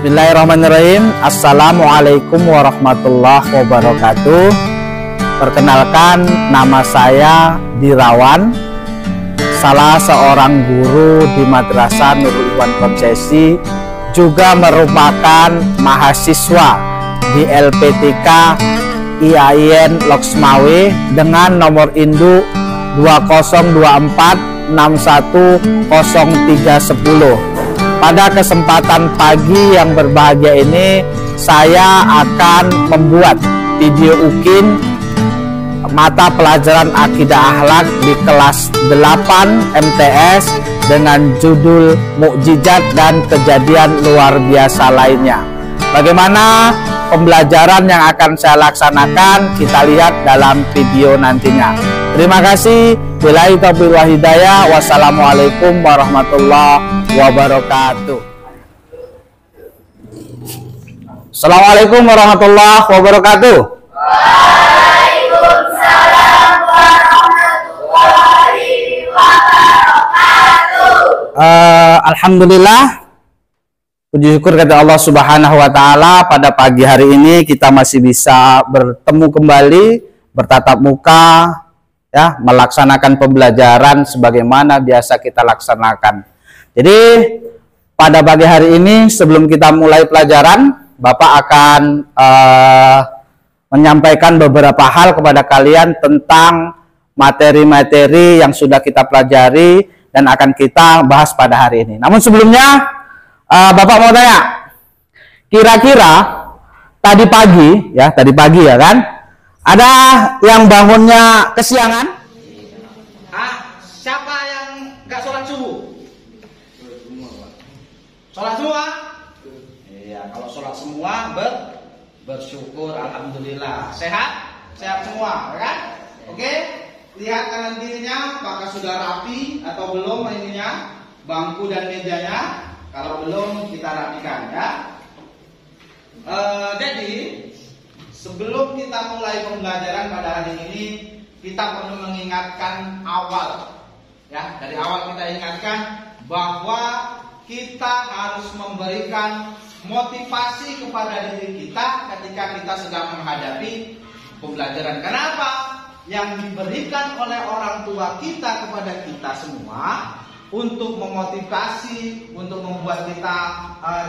Bismillahirrahmanirrahim. Assalamualaikum warahmatullahi wabarakatuh. Perkenalkan, nama saya Dirawan, salah seorang guru di Madrasah Nurul Ikhwan Konsesi, juga merupakan mahasiswa di LPTK IAIN Loksmawe dengan nomor induk 2024 610310. Pada kesempatan pagi yang berbahagia ini, saya akan membuat video ukin mata pelajaran akidah akhlak di kelas 8 MTS dengan judul Mukjizat dan Kejadian Luar Biasa Lainnya. Bagaimana pembelajaran yang akan saya laksanakan, kita lihat dalam video nantinya. Terima kasih. Billahi taufiq wal hidayah. Wassalamualaikum warahmatullahi wabarakatuh. Assalamualaikum warahmatullahi wabarakatuh. Waalaikumsalam warahmatullahi wabarakatuh. Alhamdulillah, puji syukur kepada Allah Subhanahu wa taala, pada pagi hari ini kita masih bisa bertemu kembali, bertatap muka, ya, melaksanakan pembelajaran sebagaimana biasa kita laksanakan. Jadi pada pagi hari ini, sebelum kita mulai pelajaran, Bapak akan menyampaikan beberapa hal kepada kalian tentang materi-materi yang sudah kita pelajari dan akan kita bahas pada hari ini. Namun sebelumnya, Bapak mau tanya, kira-kira tadi pagi ya kan, ada yang bangunnya kesiangan? Siapa yang nggak sholat subuh? Sholat semua? Iya, kalau sholat semua bersyukur, alhamdulillah. Sehat? Sehat semua, ya kan? Oke, lihat kanan kirinya, apakah sudah rapi atau belum ininya, bangku dan mejanya. Kalau belum, kita rapikan, ya. Jadi sebelum kita mulai pembelajaran pada hari ini, kita perlu mengingatkan awal, ya. Dari awal kita ingatkan bahwa kita harus memberikan motivasi kepada diri kita ketika kita sedang menghadapi pembelajaran. Kenapa? Yang diberikan oleh orang tua kita kepada kita semua untuk memotivasi, untuk membuat kita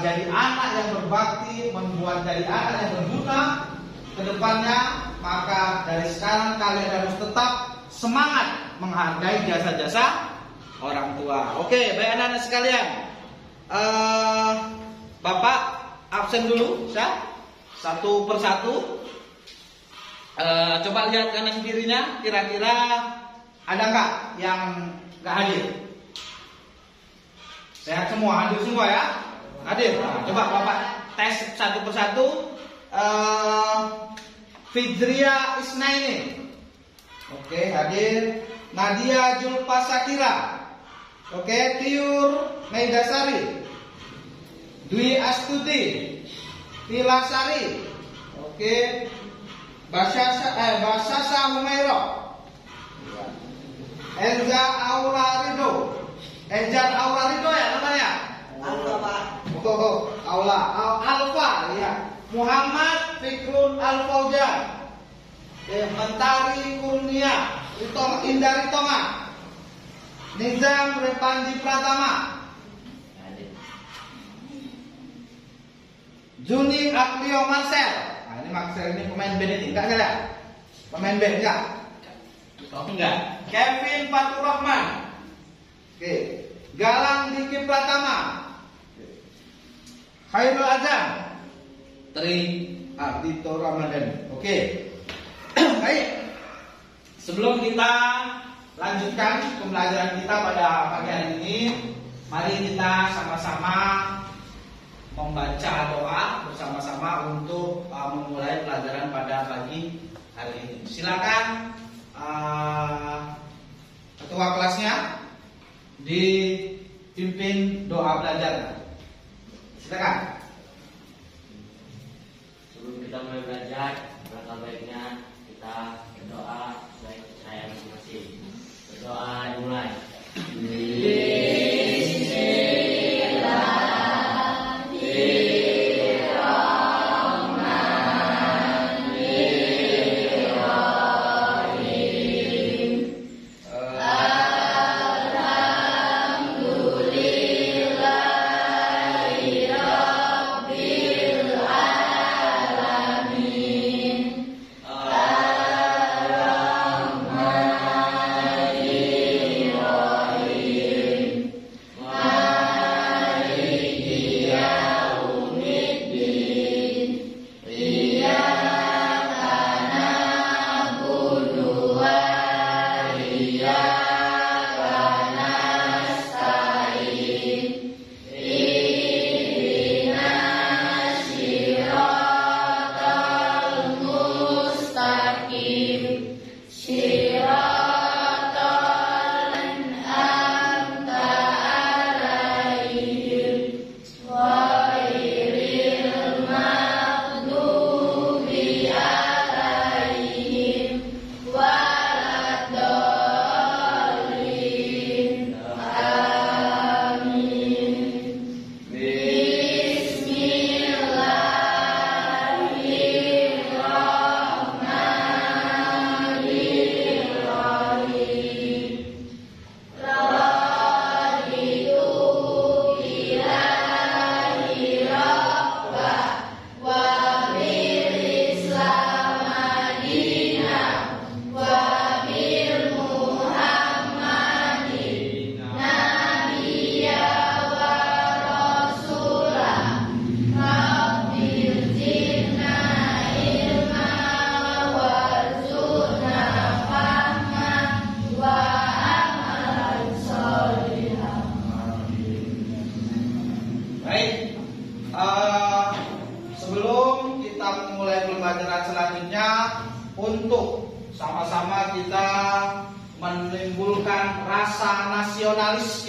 jadi anak yang berbakti, membuat jadi anak yang berguna ke depannya. Maka dari sekarang kalian harus tetap semangat menghargai jasa-jasa orang tua. Oke, baik anak-anak sekalian, Bapak absen dulu, ya, satu persatu. Coba lihat kanan kirinya, kira-kira ada nggak yang nggak hadir? Sehat semua, hadir semua ya? Hadir. Nah, coba Bapak tes satu persatu. Fidria Isnaini, oke, hadir. Nadia Julpa Sakira, oke. Tiur Meidasari, Dwi Astuti, Tilasari, oke. Basasa Humairo, Elza Aura Rido, Elza Aura Rido ya namanya? Alfa Pak. Oh, Aula, Alfa ya. Muhammad Fikrul Al-Faujan, Mentari Kurnia Indari Tonga, Nizam Repandi Pratama, Juni Aklio Marcel. Nah, ini Marcel ini pemain band ini, enggak ada? Pemain band enggak? Oh, enggak. Kevin Fatur Rahman, oke. Galang Diki Pratama, Khairul Azam, Tri Ardito Ramadhani. Oke. Baik. Sebelum kita lanjutkan pembelajaran kita pada pagi hari ini, mari kita sama-sama membaca doa bersama-sama untuk memulai pelajaran pada pagi hari ini. Silakan ketua kelasnya dipimpin doa belajar. Silakan. Sebelum kita mulai belajar, alangkah baiknya kita berdoa baik saya masing-masing. Berdoa dimulai. Bismillahirrahmanirrahim.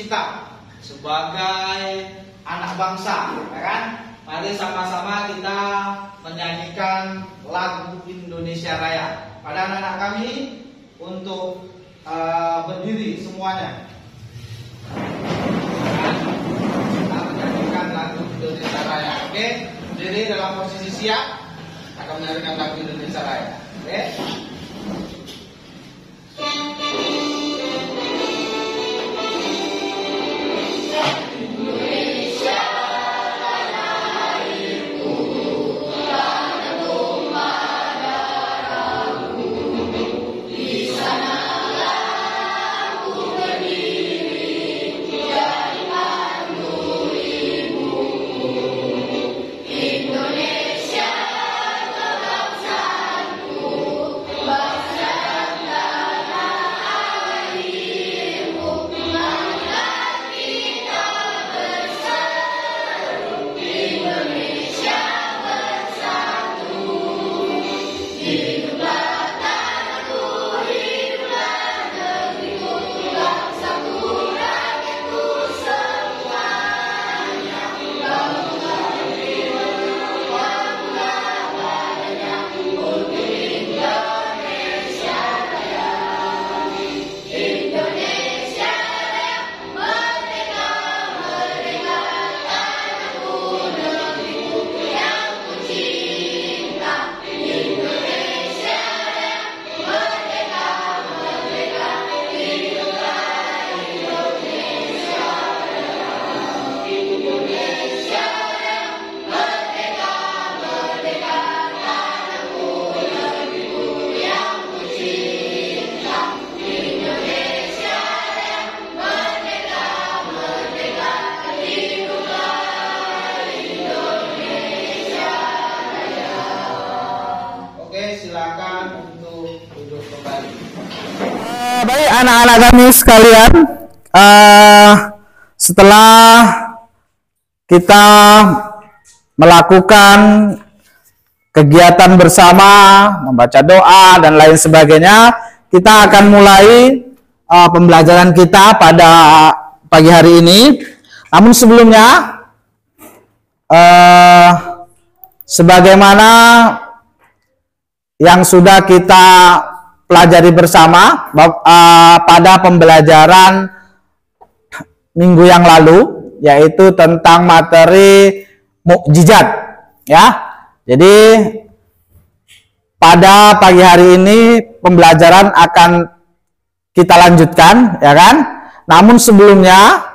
kita sebagai anak bangsa, ya kan? Mari sama-sama kita menyanyikan lagu Indonesia Raya. Pada anak-anak kami untuk berdiri semuanya. Kita menyanyikan lagu Indonesia Raya. Oke, berdiri dalam posisi siap. Akan menyanyikan lagu Indonesia Raya. Oke. Baik anak-anak kami sekalian, setelah kita melakukan kegiatan bersama, membaca doa dan lain sebagainya, kita akan mulai pembelajaran kita pada pagi hari ini. Namun sebelumnya, sebagaimana yang sudah kita pelajari bersama pada pembelajaran minggu yang lalu, yaitu tentang materi mukjizat, ya. Jadi pada pagi hari ini pembelajaran akan kita lanjutkan, ya kan? Namun sebelumnya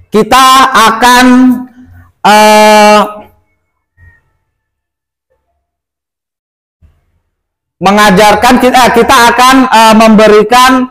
kita akan mengajarkan, kita akan memberikan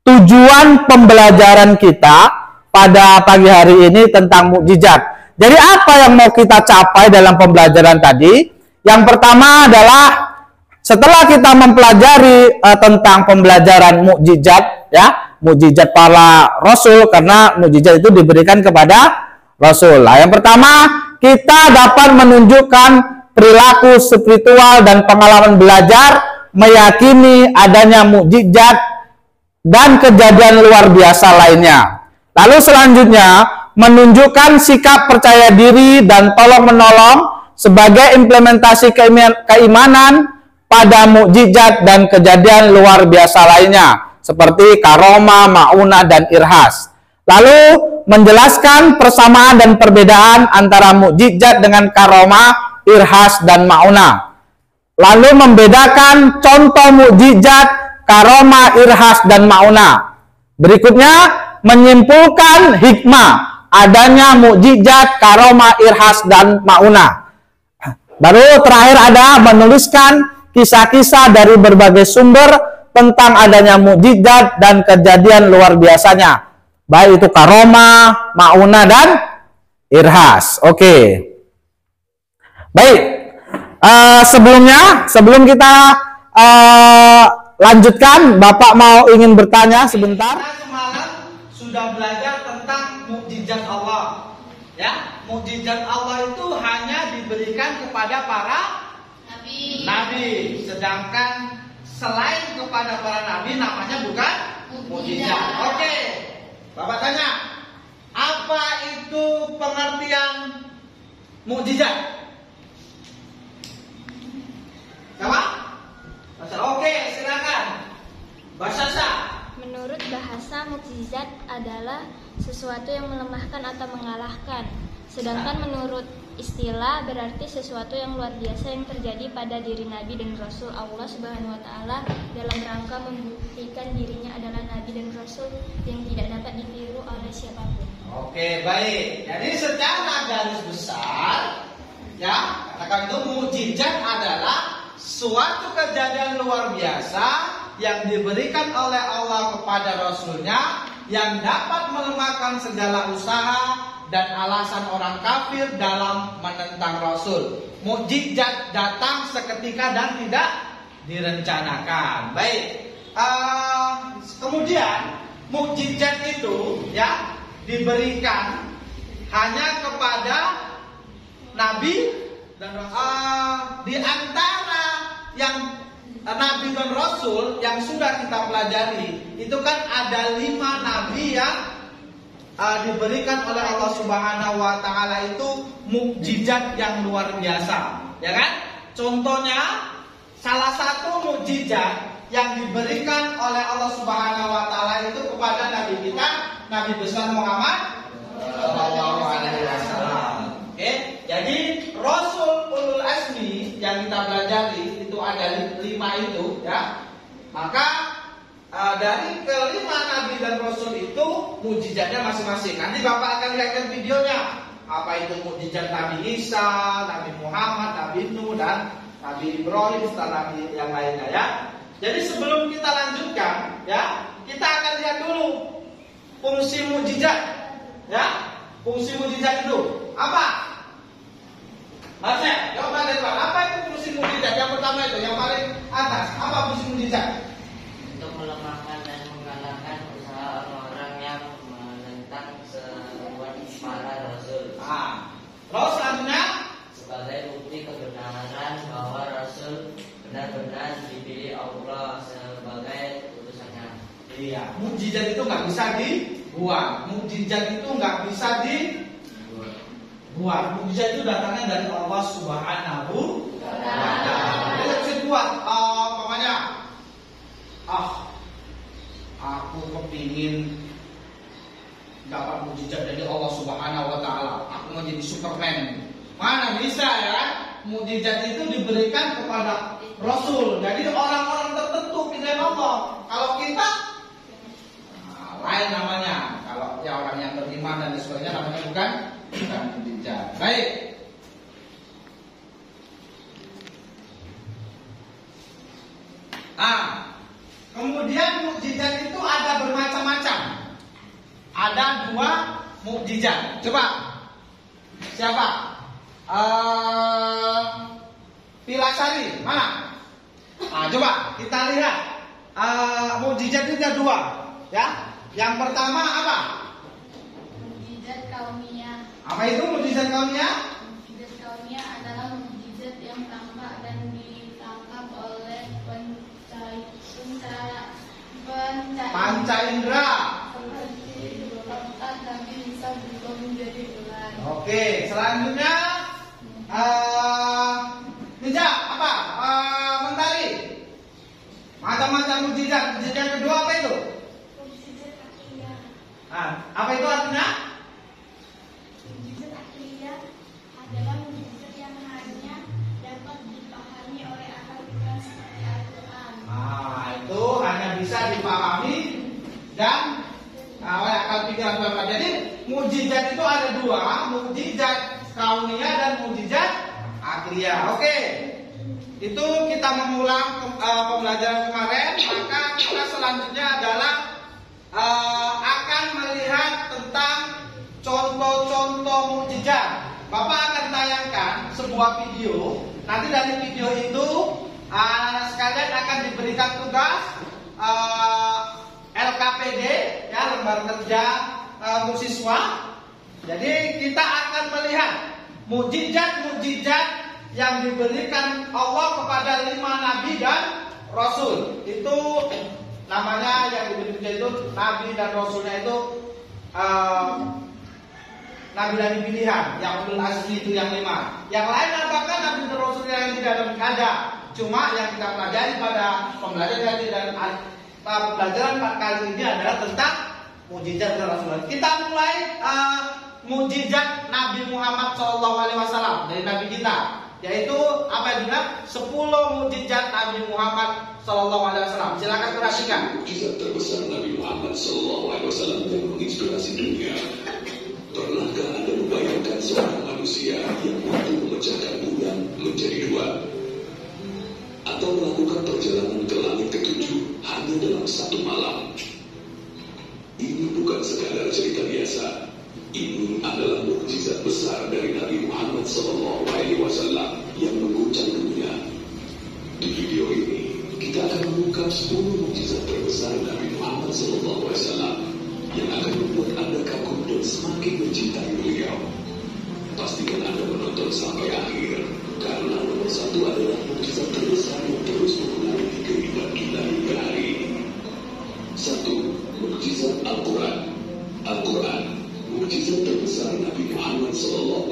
tujuan pembelajaran kita pada pagi hari ini tentang mukjizat. Jadi apa yang mau kita capai dalam pembelajaran tadi? Yang pertama adalah setelah kita mempelajari tentang pembelajaran mukjizat, ya, mukjizat para rasul, karena mukjizat itu diberikan kepada rasul. Nah, yang pertama kita dapat menunjukkan perilaku spiritual dan pengalaman belajar meyakini adanya mukjizat dan kejadian luar biasa lainnya. Lalu selanjutnya menunjukkan sikap percaya diri dan tolong-menolong sebagai implementasi keimanan pada mukjizat dan kejadian luar biasa lainnya seperti karomah, maunah, dan irhas. Lalu menjelaskan persamaan dan perbedaan antara mukjizat dengan karomah, irhas, dan maunah. Lalu membedakan contoh mukjizat, karomah, irhas, dan maunah. Berikutnya menyimpulkan hikmah adanya mukjizat, karomah, irhas, dan maunah. Baru terakhir ada menuliskan kisah-kisah dari berbagai sumber tentang adanya mukjizat dan kejadian luar biasanya, baik itu karomah, maunah, dan irhas. Oke. Baik, sebelum kita lanjutkan, Bapak mau ingin bertanya sebentar. Kita semalam sudah belajar tentang mukjizat Allah, ya. Mukjizat Allah itu hanya diberikan kepada para nabi, sedangkan selain kepada para nabi namanya bukan mukjizat. Oke. Bapak tanya, apa itu pengertian mukjizat? Apa? Oke, silakan. Bahasa sah. Menurut bahasa, mukjizat adalah sesuatu yang melemahkan atau mengalahkan. Sedangkan menurut istilah berarti sesuatu yang luar biasa yang terjadi pada diri Nabi dan Rasul Allah Subhanahu wa taala dalam rangka membuktikan dirinya adalah Nabi dan Rasul yang tidak dapat ditiru oleh siapapun. Oke, baik. Jadi secara garis besar, ya, katakan itu mukjizat adalah suatu kejadian luar biasa yang diberikan oleh Allah kepada Rasulnya yang dapat melemahkan segala usaha dan alasan orang kafir dalam menentang Rasul. Mukjizat datang seketika dan tidak direncanakan. Baik. Kemudian mukjizat itu ya diberikan hanya kepada Nabi dan di antara yang Nabi dan Rasul yang sudah kita pelajari itu kan ada 5 Nabi yang diberikan oleh Allah Subhanahu wa taala itu mukjizat yang luar biasa, ya kan? Contohnya salah satu mukjizat yang diberikan oleh Allah Subhanahu wa taala itu kepada Nabi kita, Nabi besar Muhammad sallallahu alaihi wasallam. Oke, jadi Rasul Ulul Azmi yang kita pelajari itu ada 5 itu, ya. Maka dari kelima Nabi dan Rasul itu mukjizatnya masing-masing. Nanti Bapak akan lihatkan videonya. Apa itu mukjizat Nabi Isa, Nabi Muhammad, Nabi Nuh dan Nabi Ibrahim setelah Nabi yang lainnya, ya. Jadi sebelum kita lanjutkan, ya, kita akan lihat dulu fungsi mukjizat, ya. Fungsi mukjizat itu apa? Mas, jawab dari Pak. Apa itu fungsi mukjizat? Yang pertama itu, yang paling atas. Apa fungsi mukjizat? Untuk melemahkan dan mengalahkan usaha orang-orang yang menentang seruan para rasul. Terus selanjutnya Sebagai bukti kebenaran bahwa Rasul benar-benar dipilih Allah sebagai utusannya. iya, mukjizat itu nggak bisa dibuang. Mukjizat itu nggak bisa dibuang. Mukjizat itu datangnya dari Allah Subhanahu wa taala. Tidak bisa dibuat. Umpamanya, aku kepingin dapat mukjizat dari Allah Subhanahu wa taala. Aku mau jadi Superman. Mana bisa, ya? Mukjizat itu diberikan kepada Rasul. Jadi orang-orang tertentu pilihan Allah. Kalau kita lain namanya. Kalau ya orang yang beriman dan sebagainya namanya bukan mukjizat. Baik. Kemudian mukjizat itu ada bermacam-macam. Ada 2 mukjizat. Coba. Siapa? Pilasari. Mana? Coba kita lihat. Mukjizat itu ada 2, ya. Yang pertama apa? Mukjizat kaumiyah. Apa itu mukjizat kaumiyah? Mukjizat kaumiyah adalah mukjizat yang tampak dan ditangkap oleh panca indera. Seperti tongkat tapi bisa berubah menjadi ular. Oke, selanjutnya tidak apa? Mentari. Macam-macam mukjizat. Mukjizat kedua apa itu? Mukjizat akliyah. Apa itu artinya? Mukjizat akliyah adalah mukjizat yang hanya dapat dipahami oleh akal pikiran seperti Al-Quran. Itu hanya bisa dipahami dan oleh akal pikiran Bapak. Jadi mukjizat itu ada 2, mukjizat kauniyah dan mukjizat akliyah. Oke. Itu kita mengulang pembelajaran kemarin. Maka kita selanjutnya adalah akan melihat tentang contoh-contoh mukjizat. Bapak akan tayangkan sebuah video. Nanti dari video itu sekalian akan diberikan tugas LKPD, ya, lembar kerja untuk siswa. Jadi kita akan melihat mukjizat-mukjizat yang diberikan Allah kepada 5 Nabi dan Rasul. Itu 5 namanya yang dipuji itu Nabi dan Rasulnya itu Nabi-Nabi pilihan, yang ulul azmi itu yang 5. Yang lain apakah Nabi dan Rasulnya yang tidak ada? Cuma yang kita pelajari pada pembelajaran kali ini adalah tentang mukjizat Rasulullah. Kita mulai mukjizat Nabi Muhammad SAW dari Nabi kita, yaitu apa yang dibilang 10 mukjizat Nabi Muhammad SAW. Silakan perhatikan. Mukjizat terbesar Nabi Muhammad SAW yang menginspirasi dunia. Pernahkah Anda membayangkan seorang manusia yang mampu memecahkan bulan menjadi 2? Atau melakukan perjalanan ke langit ke-7 hanya dalam 1 malam? Ini bukan sekadar cerita biasa. Ini adalah mukjizat besar dari Nabi Muhammad SAW yang mengguncang dunia. Di video ini, kita akan mengungkap 10 mukjizat terbesar Nabi Muhammad SAW yang akan membuat Anda kagum dan semakin mencintai beliau. Pastikan Anda menonton sampai akhir, karena nomor 1 adalah mukjizat terbesar yang terus memengaruhi kehidupan kita hingga hari ini. 1. Mukjizat Al-Quran. Al-Quran, mukjizat terbesar Nabi Muhammad SAW,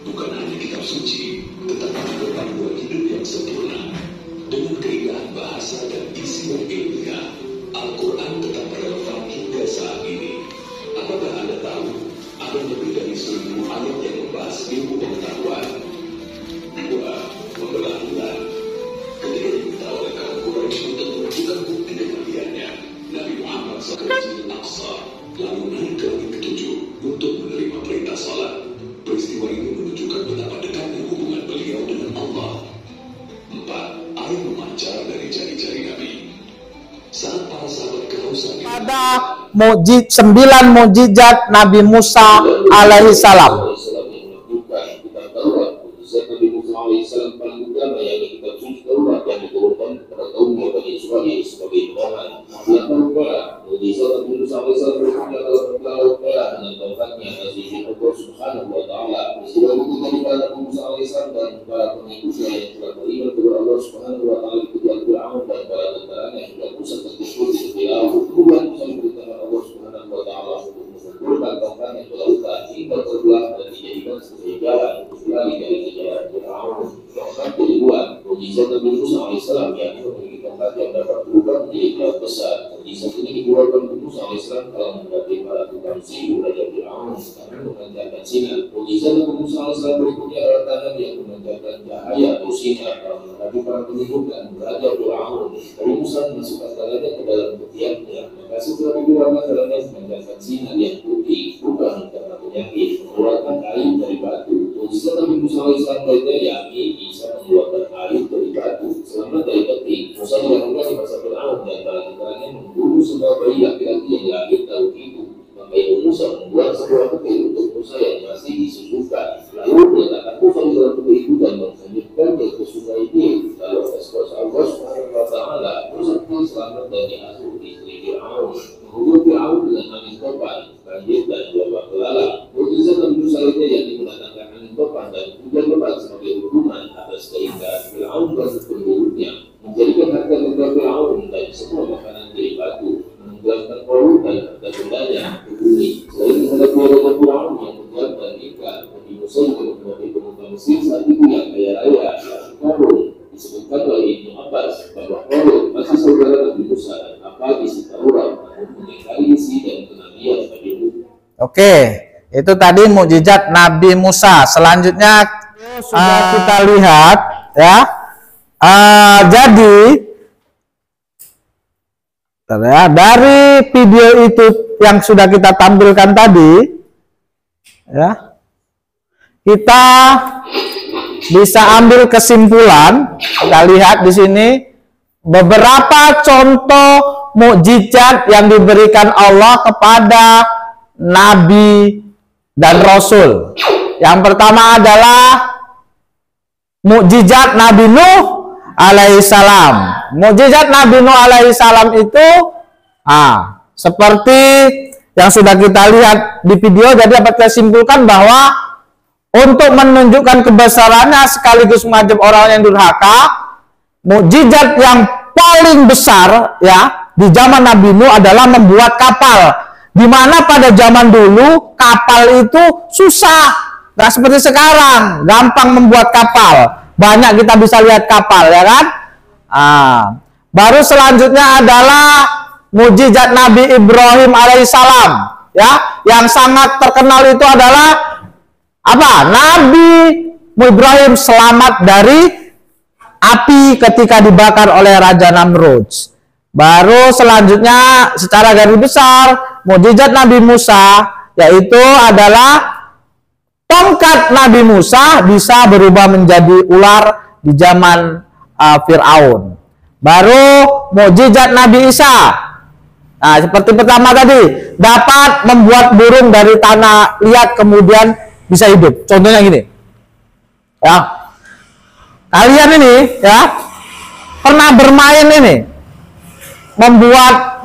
bukan hanya kitab suci, tetapi juga panduan hidup yang sempurna. Dengan keindahan bahasa dan isi yang ilmiah, Al-Quran tetap relevan hingga saat ini. Apakah Anda tahu ada lebih dari 1000 ayat yang membahas ilmu pengetahuan? 2. Membelah bulan. Ketika diminta oleh kaum Quraisy untuk menunjukkan bukti kenabiannya, Nabi Muhammad SAW ke Masjid Al-Aqsa, lalu naik ke langit ke-7 untuk menerima perintah salat. Peristiwa ini menunjukkan betapa dekatnya hubungan beliau dengan Allah. 4. Air memancar dari jari-jari Nabi. Saat para sahabat kehausan pada 9 mukjizat Nabi Musa alaihissalam. Oke, itu tadi mukjizat Nabi Musa. Selanjutnya sudah kita lihat ya. Jadi dari video itu yang sudah kita tampilkan tadi ya, kita bisa ambil kesimpulan. Kita lihat di sini beberapa contoh mukjizat yang diberikan Allah kepada Nabi dan Rasul. Yang pertama adalah mukjizat Nabi Nuh alaihissalam. Mukjizat Nabi Nuh alaihissalam itu seperti yang sudah kita lihat di video. Jadi dapat kita simpulkan bahwa untuk menunjukkan kebesarannya sekaligus mengajak orang yang durhaka, mukjizat yang paling besar ya di zaman Nabi Nuh adalah membuat kapal. Di mana pada zaman dulu kapal itu susah, nggak seperti sekarang, gampang membuat kapal. Banyak kita bisa lihat kapal, ya kan? Baru selanjutnya adalah mujizat Nabi Ibrahim alaihissalam, ya, yang sangat terkenal itu adalah apa? Nabi Ibrahim selamat dari api ketika dibakar oleh Raja Namrud. Baru selanjutnya secara garis besar mukjizat Nabi Musa, yaitu adalah tongkat Nabi Musa bisa berubah menjadi ular di zaman Fir'aun. Baru mukjizat Nabi Isa. Nah, seperti pertama tadi, dapat membuat burung dari tanah liat kemudian bisa hidup. Contohnya gini. Ya. Kalian ini ya pernah bermain ini, membuat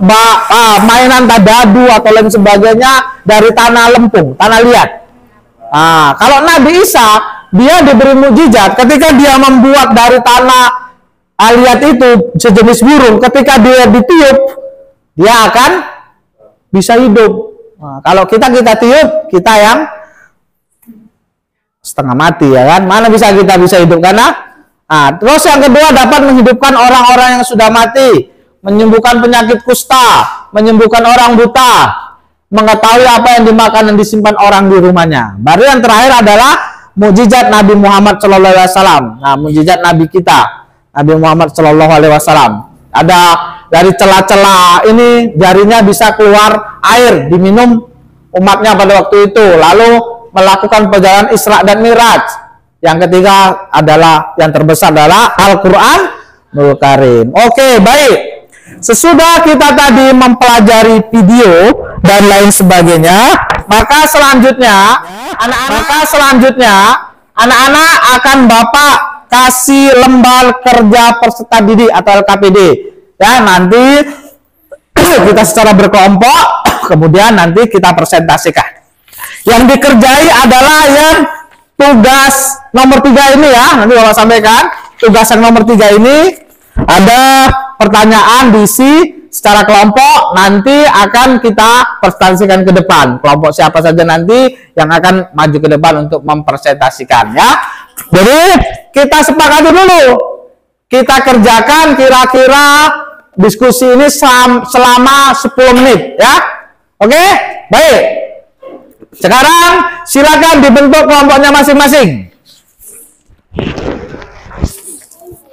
mainan dadu atau lain sebagainya dari tanah lempung, tanah liat. Kalau Nabi Isa, dia diberi mukjizat ketika dia membuat dari tanah liat itu sejenis burung, ketika dia ditiup, dia akan bisa hidup. Kalau kita tiup, kita yang setengah mati, ya kan? Mana bisa kita bisa hidup karena terus yang kedua dapat menghidupkan orang-orang yang sudah mati, menyembuhkan penyakit kusta, menyembuhkan orang buta, mengetahui apa yang dimakan dan disimpan orang di rumahnya. Baru yang terakhir adalah mukjizat Nabi Muhammad SAW. Nah, mukjizat Nabi kita, Nabi Muhammad SAW. Ada dari celah-celah ini jarinya bisa keluar air diminum umatnya pada waktu itu. Lalu melakukan perjalanan Isra dan Miraj. Yang ketiga adalah yang terbesar adalah Al-Qur'anul Karim. Oke, baik. Sesudah kita tadi mempelajari video dan lain sebagainya, maka selanjutnya anak-anak akan Bapak kasih lembar kerja peserta didik atau LKPD. Ya, nanti kita secara berkelompok, kemudian nanti kita presentasikan. Yang dikerjai adalah yang tugas nomor 3 ini ya, nanti Bapak sampaikan. Tugas yang nomor 3 ini ada pertanyaan diisi secara kelompok, nanti akan kita presentasikan ke depan. Kelompok siapa saja nanti yang akan maju ke depan untuk mempresentasikan ya. Jadi kita sepakati dulu, kita kerjakan kira-kira diskusi ini selama 10 menit ya. Oke, baik. Sekarang silakan dibentuk kelompoknya masing-masing.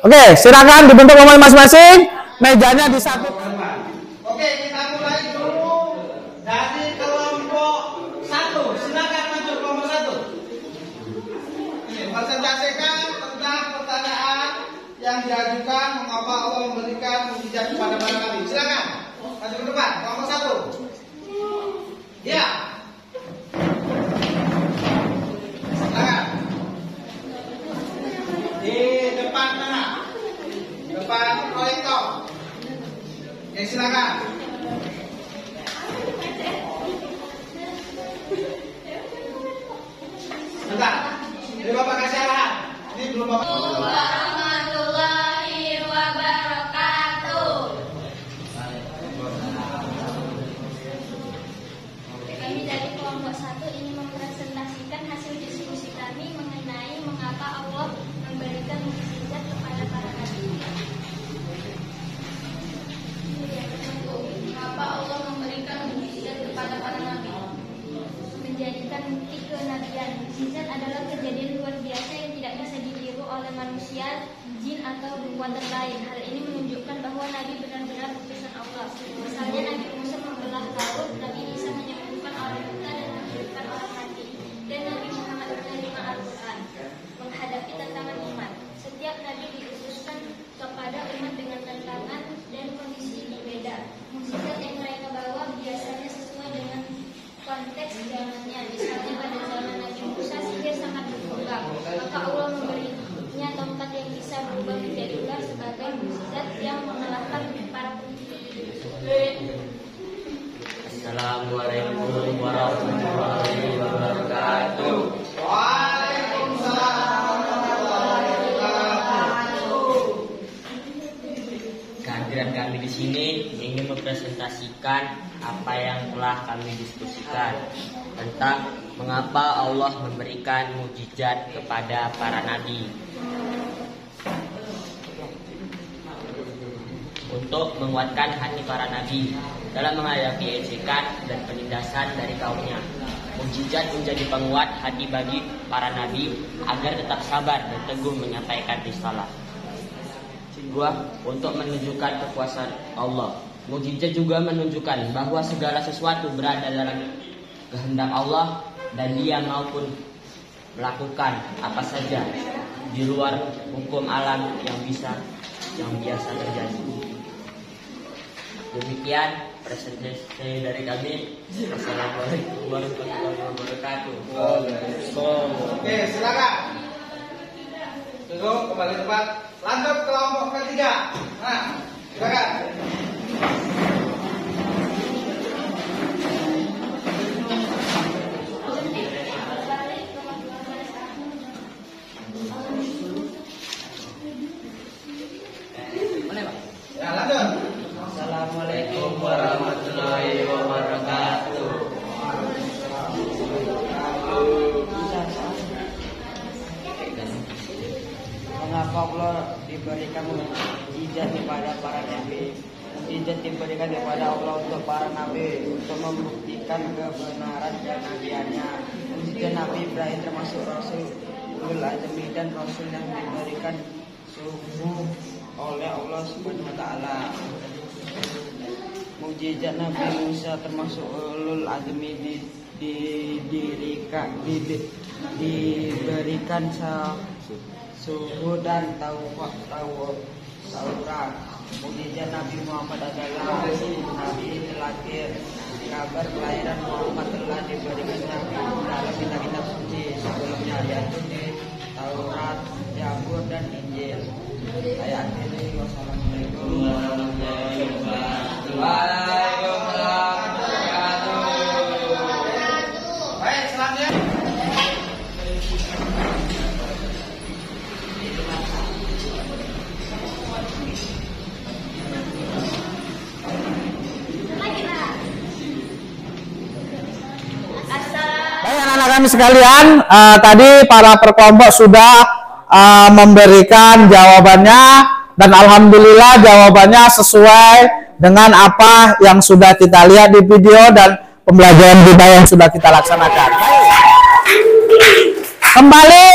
Oke, silakan dibentuk kelompoknya masing-masing. Mejanya disatukan. Oke, kita mulai dulu dari kelompok 1. Silakan maju kelompok 1. Ini presentasikan tentang pertanyaan yang diajukan mengapa Allah memberikan mukjizat kepada para nabi. Silakan maju ke depan kelompok 1. Ya. Di depan mana? Depan proyektor. Ya, silakan. Bentar. Ini Bapak kasih arahan. Ini belum Bapak. Warahmatullahi wabarakatuh. Kami dari kelompok 1 ini mempresentasikan hasil diskusi kami mengenai mengapa Allah memberikan mukjizat kepada para nabi. Mengapa Allah memberikan mukjizat kepada para nabi? Menjadikan bukti kenabian. Mukjizat adalah kejadian luar biasa yang tidak bisa ditiru oleh manusia, jin atau kekuatan lain. Hal ini menunjukkan bahwa nabi benar-benar utusan Allah. Misalnya Nabi Musa membelah laut, Nabi Isa menyembuhkan orang buta dan menghidupkan orang mati, dan Nabi Muhammad menerima Al-Quran, menghadapi tantangan iman. Setiap nabi diutuskan kepada umat dengan tantangan dan kondisi berbeda. Mukjizat yang mereka bawa biasanya sesuai dengan konteks zamannya. Misalnya pada zaman Nabi Musa sihir sangat berkembang, maka Allah memberinya tongkat yang bisa berubah menjadi ular sebagai mukjizat yang mengalahkan para pemimpin. Assalamualaikum warahmatullahi wabarakatuh. Waalaikumsalam warahmatullahi wabarakatuh. kehadiran kami di sini ingin mempresentasikan apa yang telah kami diskusikan tentang mengapa Allah memberikan mukjizat kepada para nabi untuk menguatkan hati para nabi dalam menghadapi ejekan dan penindasan dari kaumnya. Mukjizat menjadi penguat hati bagi para nabi agar tetap sabar dan teguh menyampaikan risalah. Untuk menunjukkan kekuasaan Allah. Mukjizat juga menunjukkan bahwa segala sesuatu berada dalam kehendak Allah dan Dia maupun melakukan apa saja di luar hukum alam yang biasa terjadi. Demikian presentasi dari kami. Assalamualaikum warahmatullahi wabarakatuh. Oke, silakan. Duduk kembali tempat. Lanjut kelompok ketiga. Nah, silakan. Ya, lanjut. Assalamualaikum warahmatullahi wabarakatuh. Mengapa Allah diberikan mukjizat kepada para nabi? Mukjizat diberikan kepada Allah untuk para nabi untuk membuktikan kebenaran kenabiannya. Mukjizat Nabi Ibrahim termasuk Rasulul Azmi dan Rasul yang diberikan subuh oleh Allah Subhanahu wa taala. Mukjizat Nabi Musa termasuk ulul azmi diberikan suhu dan Taurat. Mukjizat Nabi Muhammad adalah Nabi terakhir. Kabar kelahiran Muhammad telah diberikan Nabi dalam kitab-kitab suci sebelumnya, yaitu di Taurat, Zabur dan Injil. Saya akhiri. Wassalamualaikum warahmatullahi wabarakatuh. Waalaikumsalam warahmatullahi wabarakatuh. Baik, selanjutnya. Baik anak-anak kami sekalian, tadi para perkelompok sudah memberikan jawabannya dan alhamdulillah jawabannya sesuai dengan apa yang sudah kita lihat di video dan pembelajaran kita yang sudah kita laksanakan. Kembali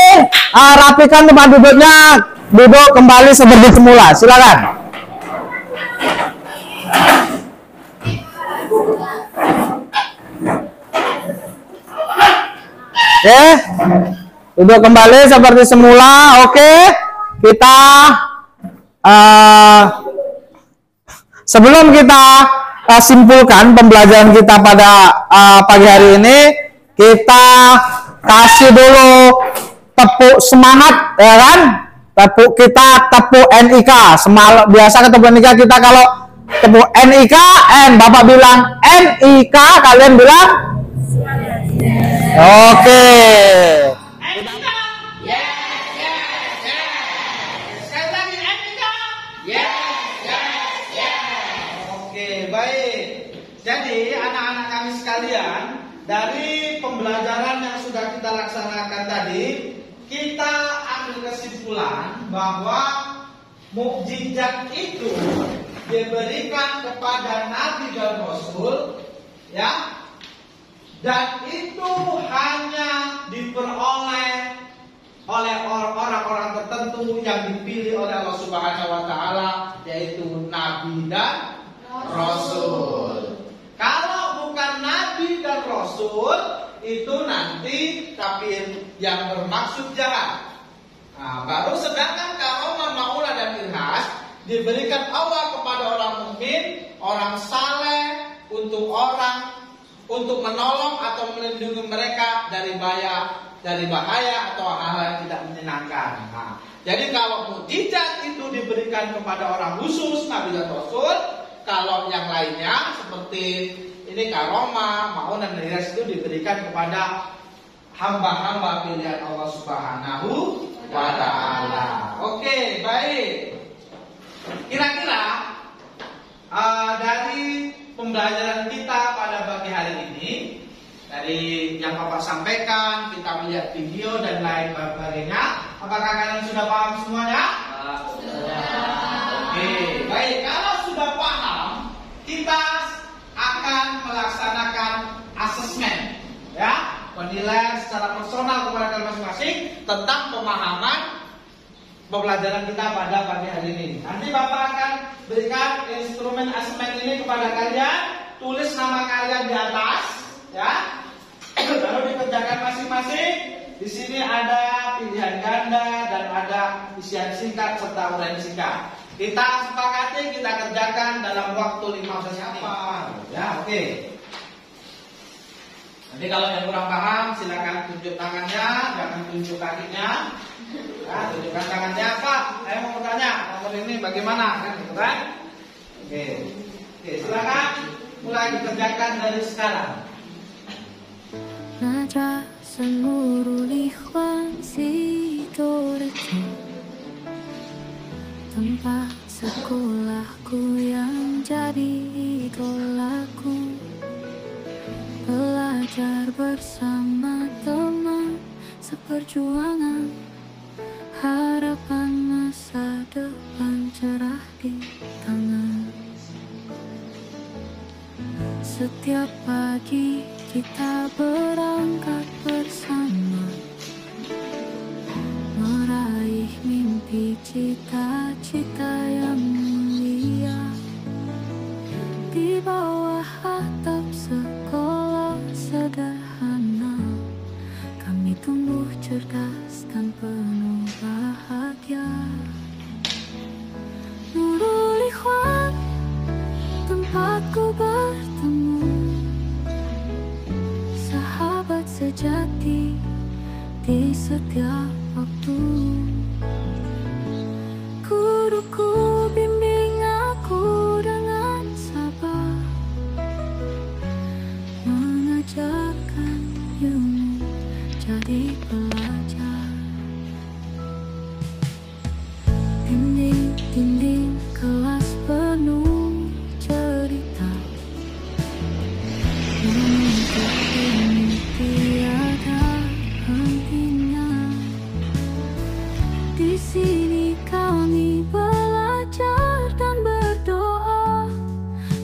rapikan tempat duduknya, duduk kembali seperti semula. Silakan. Oke, duduk kembali seperti semula. Oke, kita sebelum kita simpulkan pembelajaran kita pada pagi hari ini, kita kasih dulu tepuk semangat, ya kan? Tepuk NIK. Biasa ketemu NIK kita kalau tepuk NIK, Bapak bilang NIK, kalian bilang oke. Jadi anak-anak kami sekalian, dari pembelajaran yang sudah kita laksanakan tadi, kita ambil kesimpulan bahwa mukjizat itu diberikan kepada Nabi dan Rasul, ya, dan itu hanya diperoleh oleh orang-orang tertentu yang dipilih oleh Allah Subhanahu wa taala, yaitu Nabi dan Rasul. Kalau bukan Nabi dan Rasul, itu nanti kafir yang bermaksud jahat. Nah, baru sedangkan karomah, maulah dan irhas diberikan Allah kepada orang mukmin, orang saleh, untuk menolong atau melindungi mereka dari bahaya atau hal-hal yang tidak menyenangkan. Nah, jadi kalau mukjizat itu diberikan kepada orang khusus, Nabi dan Rasul. Kalau yang lainnya seperti ini karomah, maun dan irhas itu diberikan kepada hamba-hamba pilihan Allah Subhanahu wa taala. Oke, baik. Kira-kira dari pembelajaran kita pada pagi hari ini, dari yang Bapak sampaikan, kita melihat video dan lain sebagainya. Apakah kalian sudah paham semuanya? Oke, baik. Kalau sudah paham, kita akan melaksanakan asesmen, ya, penilaian secara personal kepada kalian masing-masing tentang pemahaman pembelajaran kita pada pagi hari ini. Nanti Bapak akan berikan instrumen asesmen ini kepada kalian, tulis nama kalian di atas, ya. Lalu dikerjakan masing-masing. Di sini ada pilihan ganda dan ada isian singkat serta uraian singkat. Kita sepakati, kita kerjakan dalam waktu 15 menit. Ya, oke. Nanti kalau yang kurang paham, silakan tunjuk tangannya, jangan tunjuk kakinya. Ya, tunjukkan tangannya, Pak. Saya mau bertanya, nomor ini bagaimana? Kan, gitu kan? Oke, silakan mulai dikerjakan dari sekarang. Madrasah Nurul Ikhwan Sidoarjo, tempat sekolahku yang jadi idolaku. Belajar bersama teman seperjuangan, harapan masa depan cerah di tangan. Setiap pagi kita berangkat bersama, meraih mimpi cita-cita yang mulia. Di bawah atap sekolah sederhana, kami tumbuh cerdas dan penuh bahagia. Nurul Ikhwan, tempatku bertemu sahabat sejati di setiap waktu. Guruku bimbing aku dengan sabar, mengajarkan ilmu jadi pelajar. Dinding-dinding kelas penuh cerita, menuntut ilmu tiada hentinya. Di sini kami belajar dan berdoa,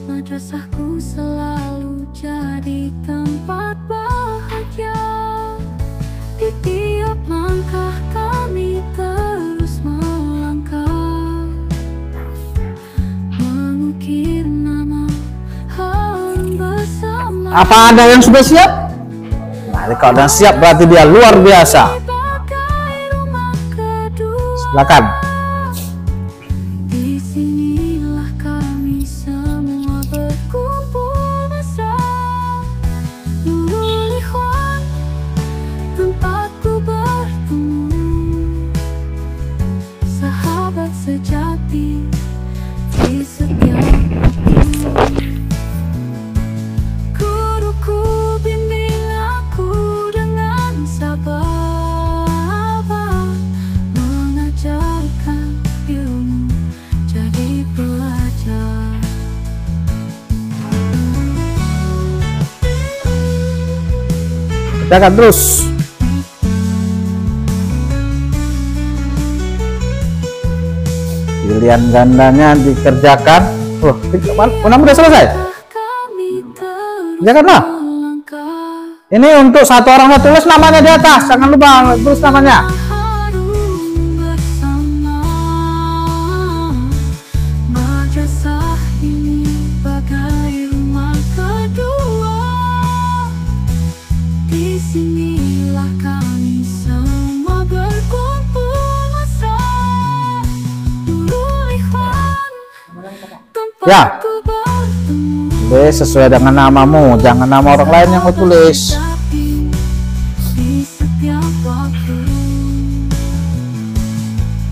madrasahku selalu jadi tempat bahagia. Di tiap langkah kami terus melangkah, mengukir nama harum bersama. Apa ada yang sudah siap? Nah, kalau sudah siap berarti dia luar biasa. Silakan. Di sinilah kami semua berkumpul mesra. Nurul Ikhwan, tempatku bertemu sahabat sejati di setiap waktu. Guruku bimbing aku dengan sabar, mengajarkan ilmu jadi pelajar. Kerjakan terus. Pilihan gandanya dikerjakan. Oh, udah selesai. Kerjakanlah. Ini untuk satu orang saya tulis namanya di atas. Jangan lupa tulis namanya. Madrasah ini bagai rumah kedua. Di sinilah kami semua berkumpul mesra. Nurul Ikhwan, Ya. tempatku bertemu Sesuai dengan namamu, jangan nama orang lain yang kau tulis. di setiap waktu.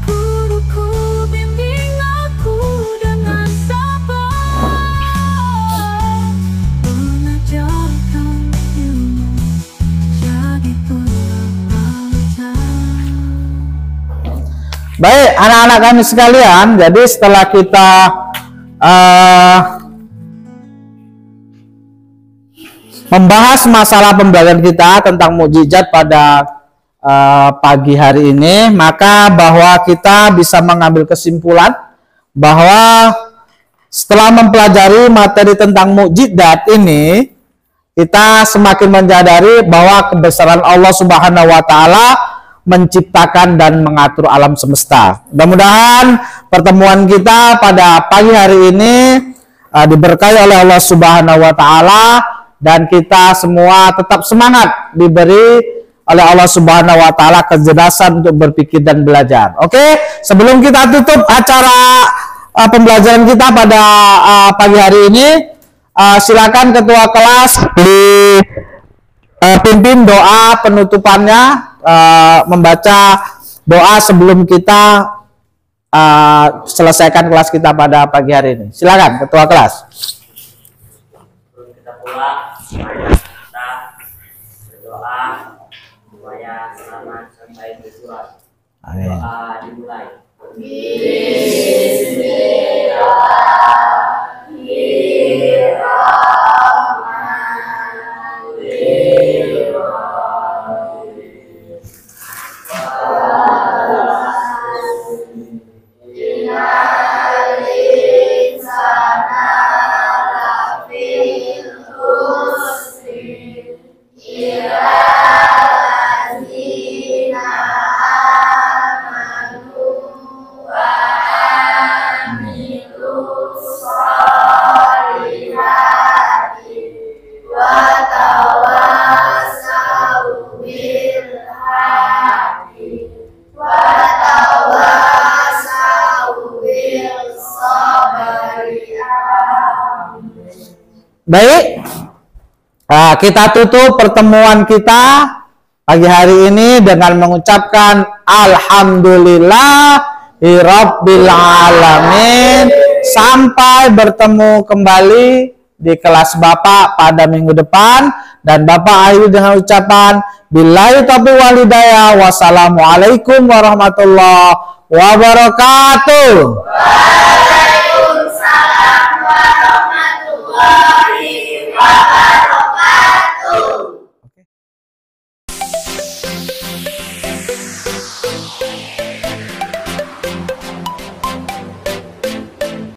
Guruku bimbing aku dengan sabar, mengajarkan ilmu jadi pelajar. Baik, anak-anak kami sekalian, jadi setelah kita membahas masalah pembelajaran kita tentang mukjizat pada pagi hari ini, maka bahwa kita bisa mengambil kesimpulan bahwa setelah mempelajari materi tentang mukjizat ini, kita semakin menyadari bahwa kebesaran Allah Subhanahu wa taala menciptakan dan mengatur alam semesta. Mudah-mudahan pertemuan kita pada pagi hari ini diberkahi oleh Allah Subhanahu wa taala dan kita semua tetap semangat diberi oleh Allah Subhanahu wa taala kecerdasan untuk berpikir dan belajar. Oke, sebelum kita tutup acara pembelajaran kita pada pagi hari ini, silakan ketua kelas dipimpin doa penutupannya, membaca doa sebelum kita selesaikan kelas kita pada pagi hari ini. Silakan ketua kelas. Sebelum kita pulang, kita berdoa supaya selamat sampai tujuan. Doa dimulai. Baik, kita tutup pertemuan kita pagi hari ini dengan mengucapkan Alhamdulillahirabbil alamin. Sampai bertemu kembali di kelas Bapak pada minggu depan, dan Bapak akhiri dengan ucapan billahi taufiq wal hidayah. Wassalamualaikum warahmatullahi wabarakatuh. Waalaikumsalam warahmatullahi wabarakatuh.